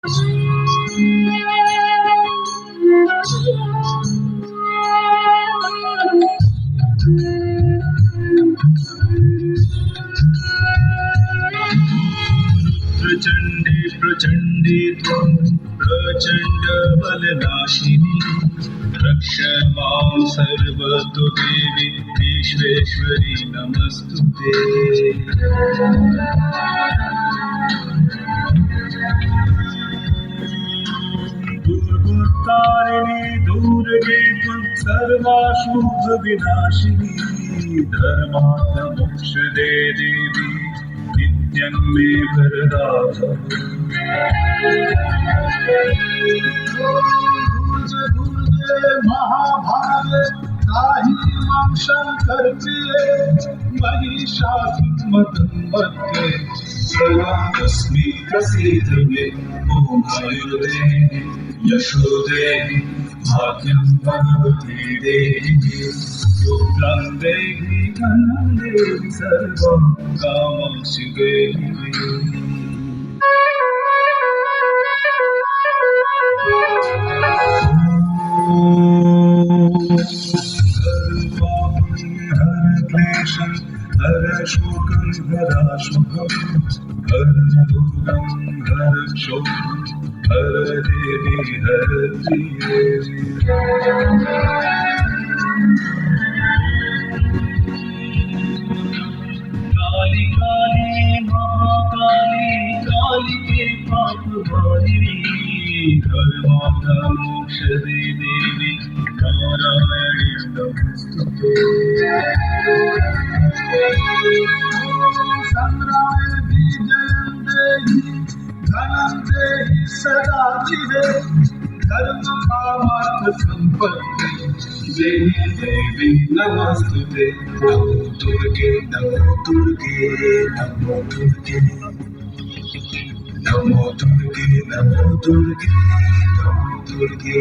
प्रचंडे प्रचंडे त्वं प्रचंड बलनाशिनी रक्ष मां सर्वतो देवी विश्वेश्वरी नमस्तुते। दुर्गुतारिणी दुर्गे त्वं सर्वाशुभ विनाशिनी धर्मार्थ मोक्षदे देवी नित्यं मे वरदातु। दुर्गे महाभागे त्राहि मां शंकर प्रिये महिषासुरमर्दने सदास्मि प्रसीद मे। ॐ आयुर्देहि यशो देहि भाग्यं भगवती देहि पुत्रं देहि धनं देहि सर्वं कामं देहि। हर क्लेशं हर शोकं हराशुभं हर रोगं हर शोकं हर देवी हर प्रिये। काली काली महाकाली कालिके पापहारिणी धर्मार्थ मोक्षदे देवी नारायणी नमस्तुते। संग्रामे विजयं देहि धनं देहि सदा जिवे धर्म कामार्थ संपत्ति देहि देवी नमस्तुते। नमो दुर्गे नमो दुर्गे नमो दुर्गे नमो दुर्गे नमो दुर्गे नमो दुर्गे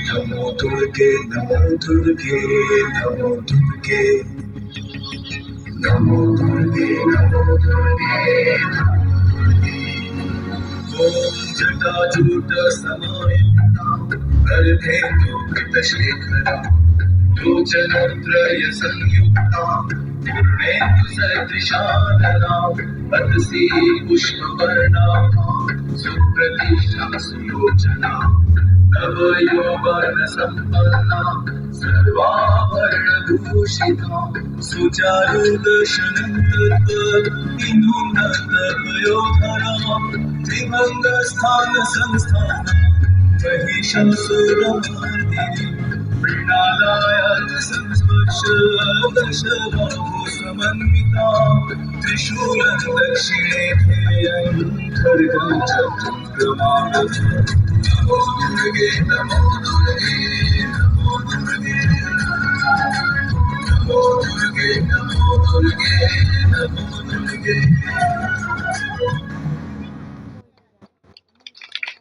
नमो दुर्गे नमो दुर्गे नमो दुर्गे नमो दुर्गे नमो दुर्गे। ॐ जटाजूट समायुक्ता गर्भेन्दुकृतशेखरा लोचनत्रय संयुक्ता पूर्णेन्दुसदृशा नरा वदसी पुष्पवर्णा सुप्रतिष्ठा सुलोचना नवयौवन संपन्ना सर्वाभरणभूषिता सुचारुदर्शनं तत्त्वविनुनतपयोधरा त्रिभङ्गस्थान संस्थाना महिषासुरमर्दिनी मृणालाय संस्पर्श दशबाहु समन्विता त्रिशूलं दक्षिणे ध्येयं खड्गं चक्रमागतं। नमो दुर्गे नमो दुर्गे नमो दुर्गे नमो दुर्गे नमो दुर्गे नमो दुर्गे।